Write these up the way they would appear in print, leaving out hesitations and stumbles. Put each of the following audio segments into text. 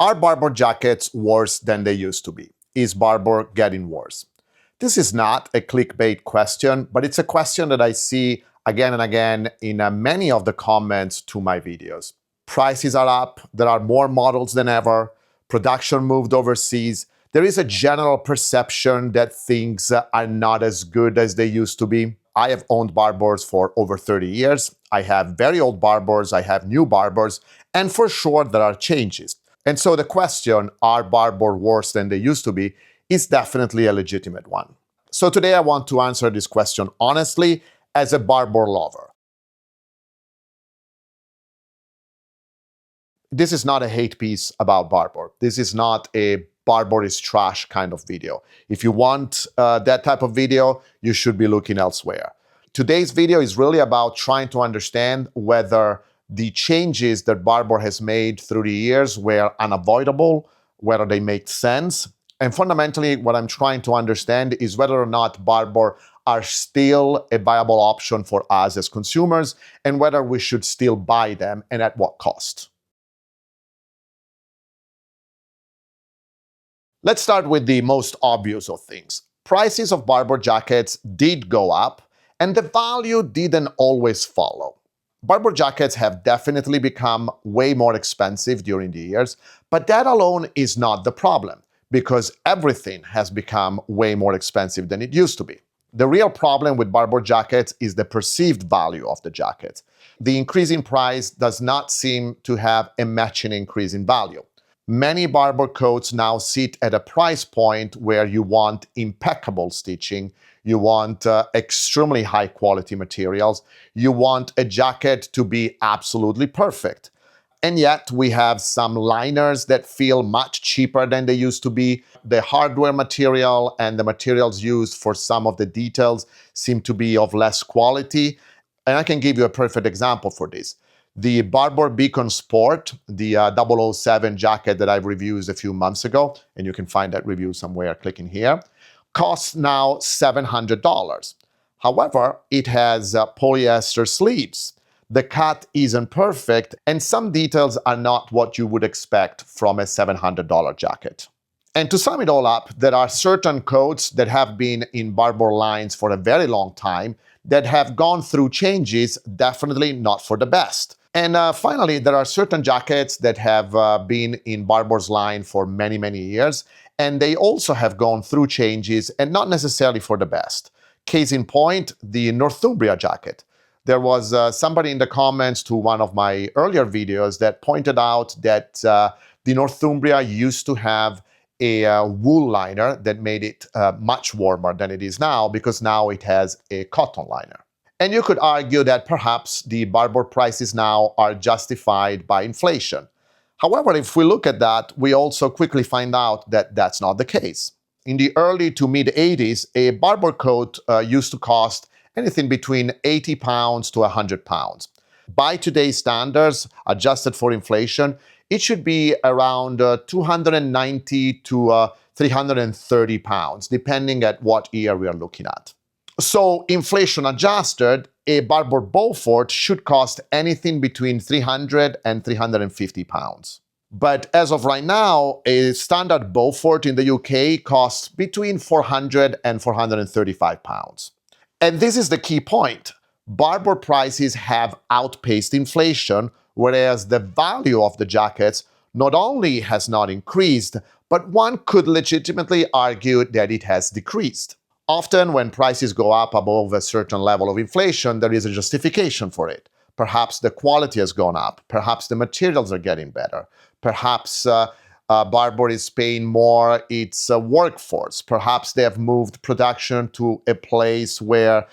Are Barbour jackets worse than they used to be? Is Barbour getting worse? This is not a clickbait question, but it's a question that I see again and again in many of the comments to my videos. Prices are up, there are more models than ever, production moved overseas. There is a general perception that things are not as good as they used to be. I have owned Barbours for over 30 years. I have very old Barbours, I have new Barbours, and for sure there are changes. And so the question, are Barbour worse than they used to be, is definitely a legitimate one. So today I want to answer this question honestly as a Barbour lover. This is not a hate piece about Barbour. This is not a Barbour is trash kind of video. If you want that type of video, you should be looking elsewhere. Today's video is really about trying to understand whether the changes that Barbour has made through the years were unavoidable, whether they made sense. And fundamentally, what I'm trying to understand is whether or not Barbour are still a viable option for us as consumers, and whether we should still buy them and at what cost. Let's start with the most obvious of things. Prices of Barbour jackets did go up, and the value didn't always follow. Barbour jackets have definitely become way more expensive during the years, but that alone is not the problem, because everything has become way more expensive than it used to be. The real problem with Barbour jackets is the perceived value of the jacket. The increase in price does not seem to have a matching increase in value. Many Barbour coats now sit at a price point where you want impeccable stitching, you want extremely high quality materials, you want a jacket to be absolutely perfect. And yet we have some liners that feel much cheaper than they used to be. The hardware material and the materials used for some of the details seem to be of less quality. And I can give you a perfect example for this. The Barbour Beacon Sport, the 007 jacket that I've reviewed a few months ago, and you can find that review somewhere clicking here, costs now $700. However, it has polyester sleeves. The cut isn't perfect, and some details are not what you would expect from a $700 jacket. And to sum it all up, there are certain coats that have been in Barbour lines for a very long time that have gone through changes, definitely not for the best. And finally, there are certain jackets that have been in Barbour's line for many, many years, and they also have gone through changes and not necessarily for the best. Case in point, the Northumbria jacket. There was somebody in the comments to one of my earlier videos that pointed out that the Northumbria used to have a wool liner that made it much warmer than it is now, because now it has a cotton liner. And you could argue that perhaps the Barbour prices now are justified by inflation. However, if we look at that, we also quickly find out that that's not the case. In the early to mid-80s, a Barbour coat used to cost anything between £80 to £100. By today's standards, adjusted for inflation, it should be around £290 to £330, depending at what year we are looking at. So, inflation adjusted, a Barbour Beaufort should cost anything between £300 and £350. But as of right now, a standard Beaufort in the UK costs between £400 and £435. And this is the key point. Barbour prices have outpaced inflation, whereas the value of the jackets not only has not increased, but one could legitimately argue that it has decreased. Often when prices go up above a certain level of inflation, there is a justification for it. Perhaps the quality has gone up, perhaps the materials are getting better, perhaps Barbour is paying more its workforce, perhaps they have moved production to a place where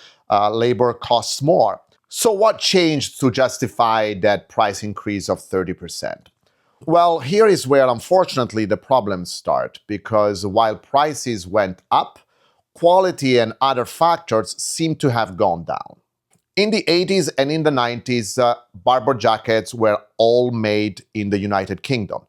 labor costs more. So what changed to justify that price increase of 30%? Well, here is where unfortunately the problems start, because while prices went up, quality and other factors seem to have gone down. In the 80s and in the 90s, Barbour jackets were all made in the United Kingdom.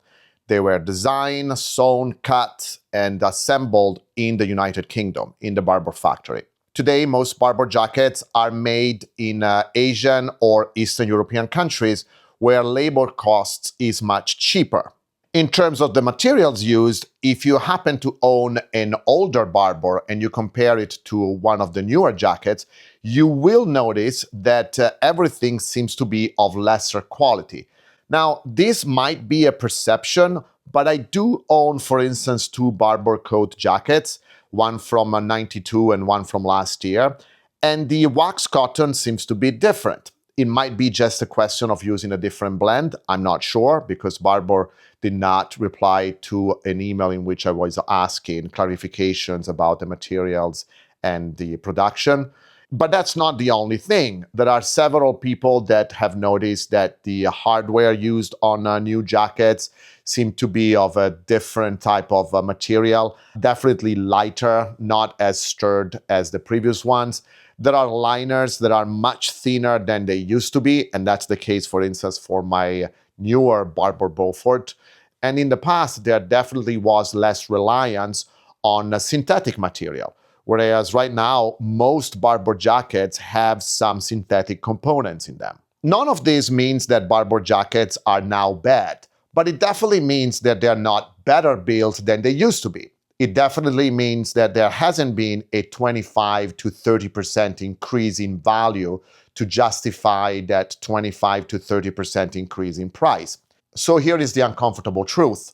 They were designed, sewn, cut, and assembled in the United Kingdom, in the Barbour factory. Today, most Barbour jackets are made in Asian or Eastern European countries where labor costs is much cheaper. In terms of the materials used, if you happen to own an older Barbour and you compare it to one of the newer jackets, you will notice that everything seems to be of lesser quality. Now, this might be a perception, but I do own, for instance, two Barbour coat jackets, one from '92 and one from last year, and the wax cotton seems to be different. It might be just a question of using a different blend. I'm not sure, because Barbour did not reply to an email in which I was asking clarifications about the materials and the production. But that's not the only thing. There are several people that have noticed that the hardware used on new jackets seem to be of a different type of material, definitely lighter, not as sturdy as the previous ones. There are liners that are much thinner than they used to be, and that's the case, for instance, for my newer Barbour Beaufort. And in the past, there definitely was less reliance on a synthetic material, whereas right now, most Barbour jackets have some synthetic components in them. None of this means that Barbour jackets are now bad, but it definitely means that they're not better built than they used to be. It definitely means that there hasn't been a 25 to 30% increase in value to justify that 25 to 30% increase in price. So here is the uncomfortable truth.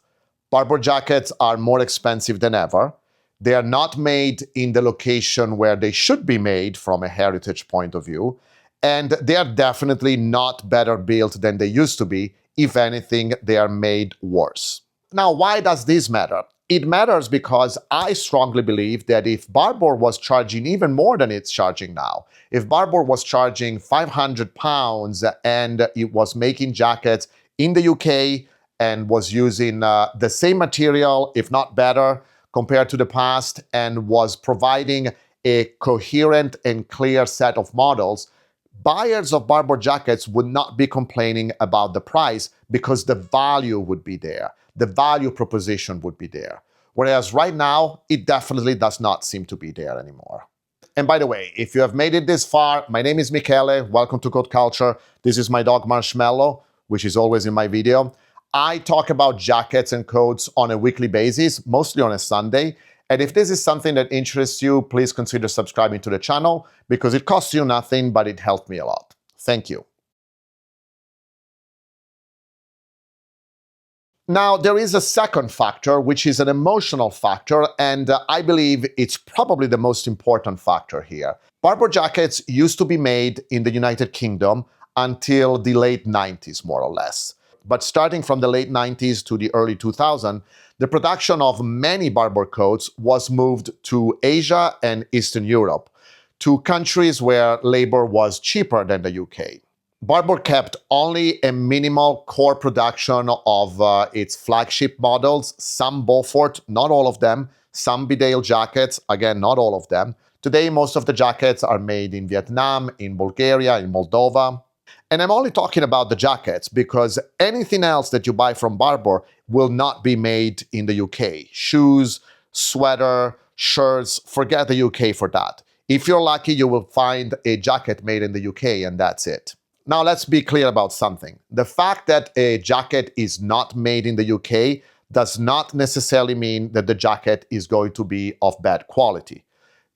Barbour jackets are more expensive than ever. They are not made in the location where they should be made from a heritage point of view, and they are definitely not better built than they used to be. If anything, they are made worse. Now, why does this matter? It matters because I strongly believe that if Barbour was charging even more than it's charging now, if Barbour was charging £500 and it was making jackets in the UK and was using the same material, if not better, compared to the past, and was providing a coherent and clear set of models, buyers of Barbour jackets would not be complaining about the price because the value would be there. The value proposition would be there. Whereas right now, it definitely does not seem to be there anymore. And by the way, if you have made it this far, my name is Michele, welcome to Coat Culture. This is my dog Marshmallow, which is always in my video. I talk about jackets and coats on a weekly basis, mostly on a Sunday. And if this is something that interests you, please consider subscribing to the channel because it costs you nothing, but it helped me a lot. Thank you. Now, there is a second factor, which is an emotional factor, and I believe it's probably the most important factor here. Barbour jackets used to be made in the United Kingdom until the late 90s, more or less. But starting from the late 90s to the early 2000s, the production of many Barbour coats was moved to Asia and Eastern Europe, to countries where labor was cheaper than the UK. Barbour kept only a minimal core production of its flagship models, some Beaufort, not all of them, some Bedale jackets, again, not all of them. Today, most of the jackets are made in Vietnam, in Bulgaria, in Moldova. And I'm only talking about the jackets because anything else that you buy from Barbour will not be made in the UK. Shoes, sweater, shirts, forget the UK for that. If you're lucky, you will find a jacket made in the UK and that's it. Now, let's be clear about something. The fact that a jacket is not made in the UK does not necessarily mean that the jacket is going to be of bad quality.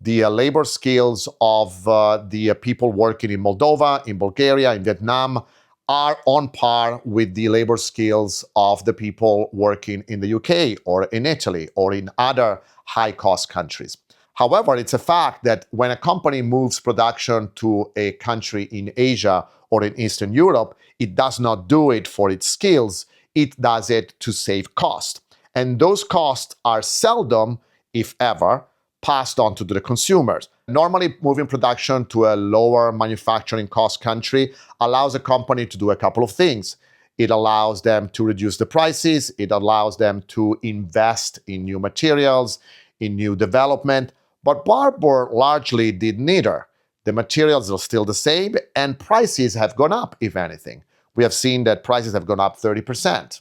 The labor skills of the people working in Moldova, in Bulgaria, in Vietnam are on par with the labor skills of the people working in the UK or in Italy or in other high-cost countries. However, it's a fact that when a company moves production to a country in Asia or in Eastern Europe, it does not do it for its skills, it does it to save cost. And those costs are seldom, if ever, passed on to the consumers. Normally, moving production to a lower manufacturing cost country allows a company to do a couple of things. It allows them to reduce the prices, it allows them to invest in new materials, in new development, but Barbour largely did neither. The materials are still the same, and prices have gone up, if anything. We have seen that prices have gone up 30%.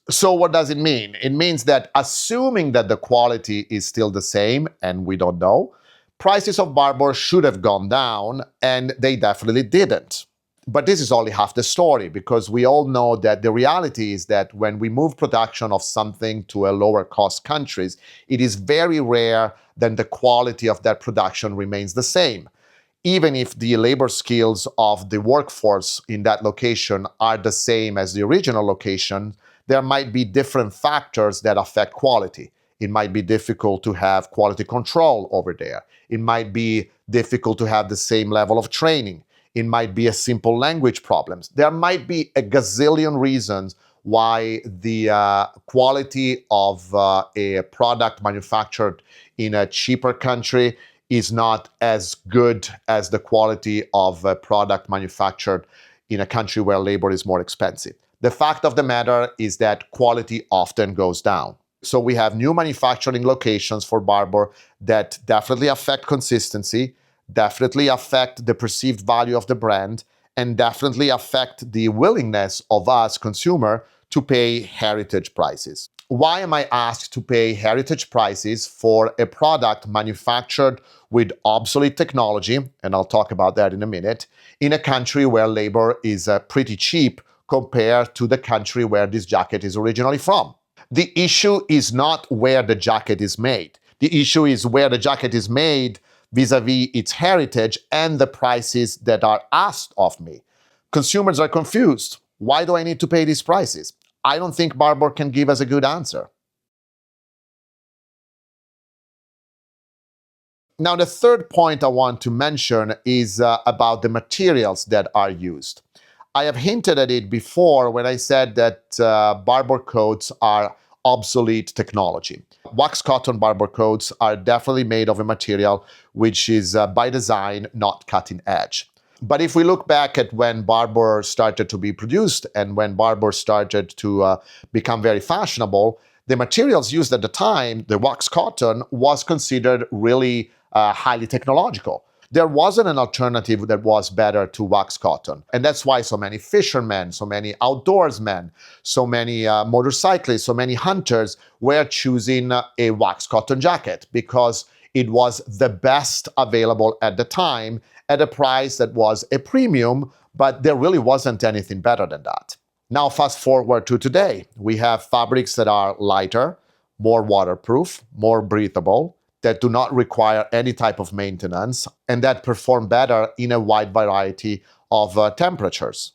So what does it mean? It means that assuming that the quality is still the same, and we don't know, prices of Barbour should have gone down, and they definitely didn't. But this is only half the story, because we all know that the reality is that when we move production of something to a lower cost countries, it is very rare that the quality of that production remains the same. Even if the labor skills of the workforce in that location are the same as the original location, there might be different factors that affect quality. It might be difficult to have quality control over there. It might be difficult to have the same level of training. It might be a simple language problems. There might be a gazillion reasons why the quality of a product manufactured in a cheaper country is not as good as the quality of a product manufactured in a country where labor is more expensive. The fact of the matter is that quality often goes down. So we have new manufacturing locations for Barbour that definitely affect consistency, definitely affect the perceived value of the brand, and definitely affect the willingness of us, consumer, to pay heritage prices. Why am I asked to pay heritage prices for a product manufactured with obsolete technology, and I'll talk about that in a minute, in a country where labor is pretty cheap compared to the country where this jacket is originally from? The issue is not where the jacket is made. The issue is where the jacket is made vis-a-vis its heritage and the prices that are asked of me. Consumers are confused. Why do I need to pay these prices? I don't think Barbour can give us a good answer. Now, the third point I want to mention is about the materials that are used. I have hinted at it before when I said that Barbour coats are obsolete technology. Wax cotton Barbour coats are definitely made of a material which is by design not cutting edge. But if we look back at when Barbour started to be produced and when Barbour started to become very fashionable, the materials used at the time, the wax cotton, was considered really highly technological. There wasn't an alternative that was better to wax cotton. And that's why so many fishermen, so many outdoorsmen, so many motorcyclists, so many hunters were choosing a wax cotton jacket, because it was the best available at the time at a price that was a premium, but there really wasn't anything better than that. Now, fast forward to today. We have fabrics that are lighter, more waterproof, more breathable, that do not require any type of maintenance, and that perform better in a wide variety of temperatures.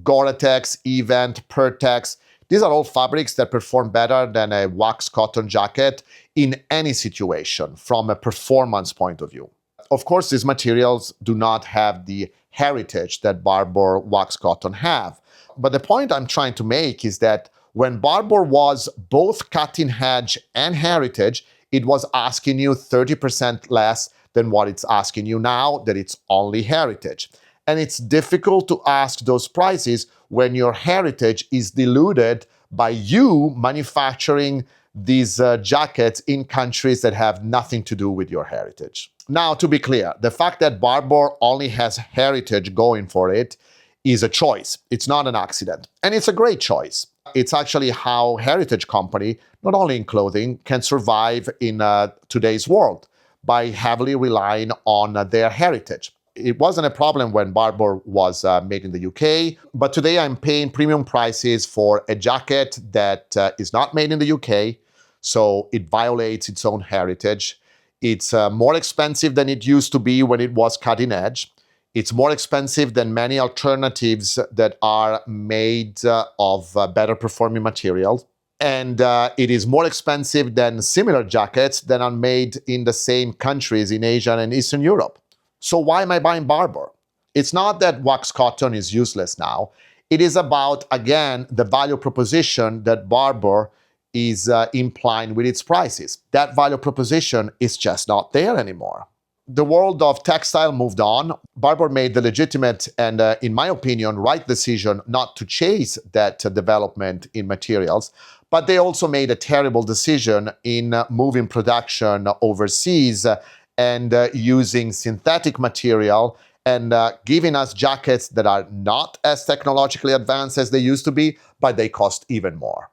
Gore-Tex, Event, Pertex, these are all fabrics that perform better than a wax cotton jacket in any situation from a performance point of view. Of course, these materials do not have the heritage that Barbour wax cotton have. But the point I'm trying to make is that when Barbour was both cutting edge and heritage, it was asking you 30% less than what it's asking you now that it's only heritage. And it's difficult to ask those prices when your heritage is diluted by you manufacturing these jackets in countries that have nothing to do with your heritage. Now, to be clear, the fact that Barbour only has heritage going for it is a choice. It's not an accident. And it's a great choice. It's actually how heritage company, not only in clothing, can survive in today's world by heavily relying on their heritage. It wasn't a problem when Barbour was made in the UK, but today I'm paying premium prices for a jacket that is not made in the UK, so it violates its own heritage. It's more expensive than it used to be when it was cutting edge. It's more expensive than many alternatives that are made of better performing materials. And it is more expensive than similar jackets that are made in the same countries in Asia and Eastern Europe. So why am I buying Barbour? It's not that wax cotton is useless now. It is about, again, the value proposition that Barbour is implying with its prices. That value proposition is just not there anymore. The world of textile moved on. Barbour made the legitimate and, in my opinion, right decision not to chase that development in materials, but they also made a terrible decision in moving production overseas and using synthetic material and giving us jackets that are not as technologically advanced as they used to be, but they cost even more.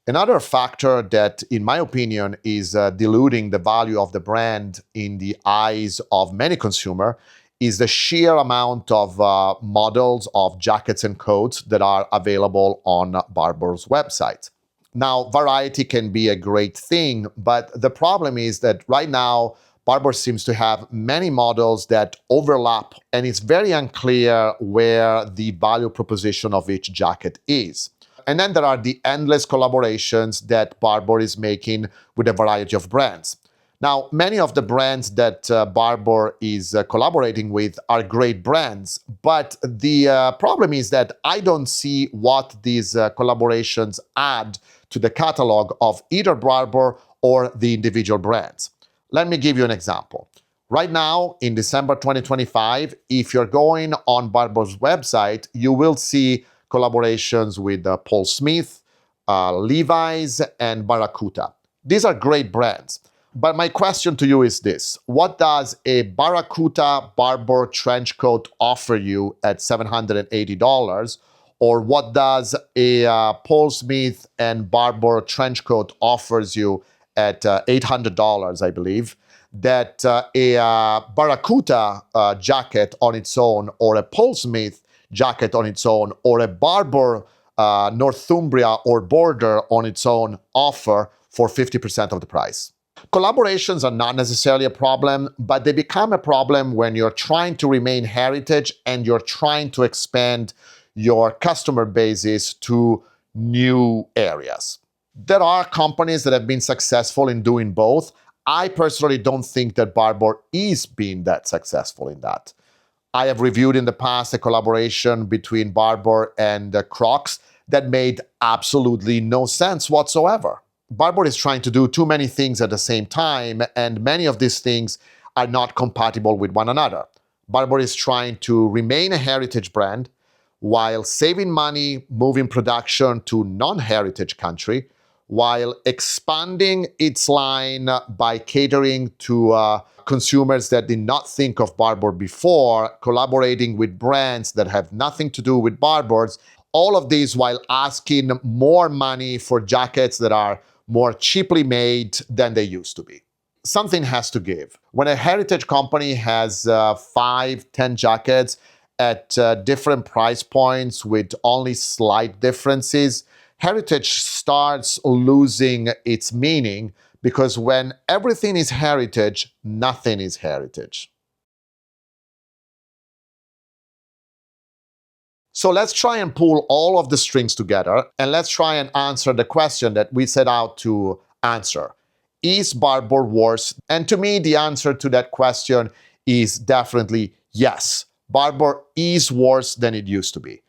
Another factor that, in my opinion, is diluting the value of the brand in the eyes of many consumers is the sheer amount of models of jackets and coats that are available on Barbour's website. Now, variety can be a great thing, but the problem is that right now, Barbour seems to have many models that overlap, and it's very unclear where the value proposition of each jacket is. And then there are the endless collaborations that Barbour is making with a variety of brands. Now, many of the brands that Barbour is collaborating with are great brands, but the problem is that I don't see what these collaborations add to the catalog of either Barbour or the individual brands. Let me give you an example. Right now, in December 2025, if you're going on Barbour's website, you will see collaborations with Paul Smith, Levi's, and Barracuda. These are great brands. But my question to you is this: what does a Barracuda Barbour trench coat offer you at $780? Or what does a Paul Smith and Barbour trench coat offers you at $800, I believe, that a Barracuda jacket on its own, or a Paul Smith jacket on its own, or a Barbour Northumbria or Border on its own offer for 50% of the price? Collaborations are not necessarily a problem, but they become a problem when you're trying to remain heritage and you're trying to expand your customer bases to new areas. There are companies that have been successful in doing both. I personally don't think that Barbour is being that successful in that. I have reviewed in the past a collaboration between Barbour and Crocs that made absolutely no sense whatsoever. Barbour is trying to do too many things at the same time, and many of these things are not compatible with one another. Barbour is trying to remain a heritage brand while saving money, moving production to non-heritage country, while expanding its line by catering to consumers that did not think of Barbour before, collaborating with brands that have nothing to do with Barbour's, all of these while asking more money for jackets that are more cheaply made than they used to be. Something has to give. When a heritage company has 5, 10 jackets at different price points with only slight differences, heritage starts losing its meaning, because when everything is heritage, nothing is heritage. So let's try and pull all of the strings together, and let's try and answer the question that we set out to answer. Is Barbour worse? And to me, the answer to that question is definitely yes. Barbour is worse than it used to be.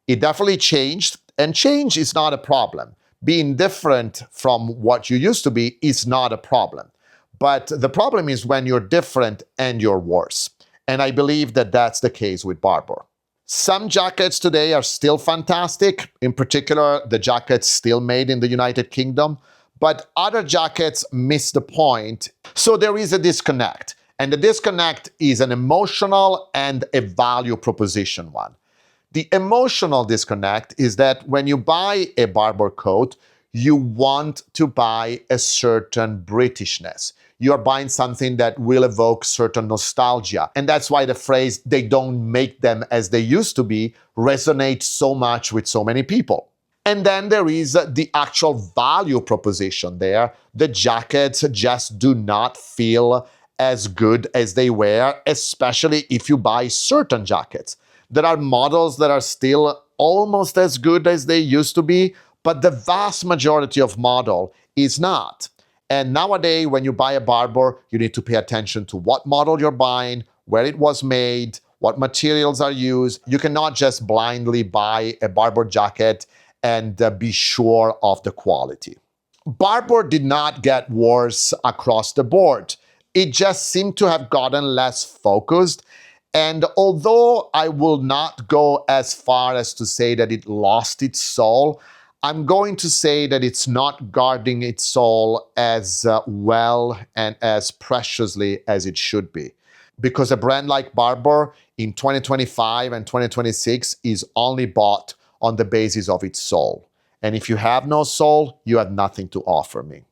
It definitely changed, and change is not a problem. Being different from what you used to be is not a problem. But the problem is when you're different and you're worse. And I believe that that's the case with Barbour. Some jackets today are still fantastic, in particular the jackets still made in the United Kingdom, but other jackets miss the point. So there is a disconnect, and the disconnect is an emotional and a value proposition one. The emotional disconnect is that when you buy a Barbour coat, you want to buy a certain Britishness. You're buying something that will evoke certain nostalgia. And that's why the phrase, "they don't make them as they used to be," resonates so much with so many people. And then there is the actual value proposition there. The jackets just do not feel as good as they were, especially if you buy certain jackets. There are models that are still almost as good as they used to be, but the vast majority of model is not. And nowadays, when you buy a Barbour, you need to pay attention to what model you're buying, where it was made, what materials are used. You cannot just blindly buy a Barbour jacket and be sure of the quality. Barbour did not get worse across the board. It just seemed to have gotten less focused. And although I will not go as far as to say that it lost its soul, I'm going to say that it's not guarding its soul as well and as preciously as it should be. Because a brand like Barbour in 2025 and 2026 is only bought on the basis of its soul. And if you have no soul, you have nothing to offer me.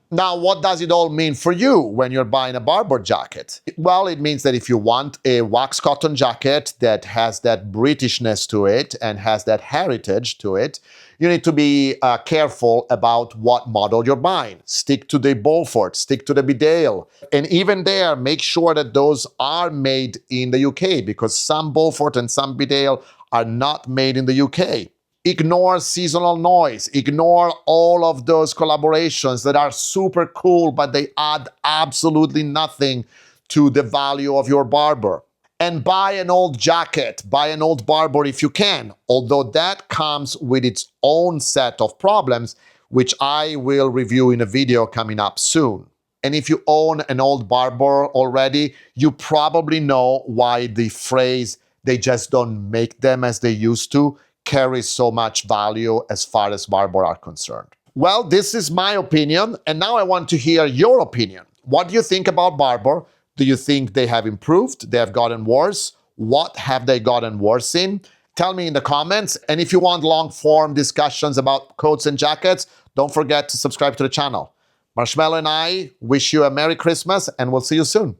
Now, what does it all mean for you when you're buying a Barbour jacket? Well, it means that if you want a wax cotton jacket that has that Britishness to it and has that heritage to it, you need to be careful about what model you're buying. Stick to the Beaufort, stick to the Bedale. And even there, make sure that those are made in the UK, because some Beaufort and some Bedale are not made in the UK. Ignore seasonal noise. Ignore all of those collaborations that are super cool, but they add absolutely nothing to the value of your Barbour. And buy an old jacket, buy an old Barbour if you can, although that comes with its own set of problems, which I will review in a video coming up soon. And if you own an old Barbour already, you probably know why the phrase, "they just don't make them as they used to," carries so much value as far as Barbour are concerned. Well, this is my opinion, and now I want to hear your opinion. What do you think about Barbour? Do you think they have improved? They have gotten worse? What have they gotten worse in? Tell me in the comments, and if you want long-form discussions about coats and jackets, don't forget to subscribe to the channel. Marshmallow and I wish you a Merry Christmas, and we'll see you soon.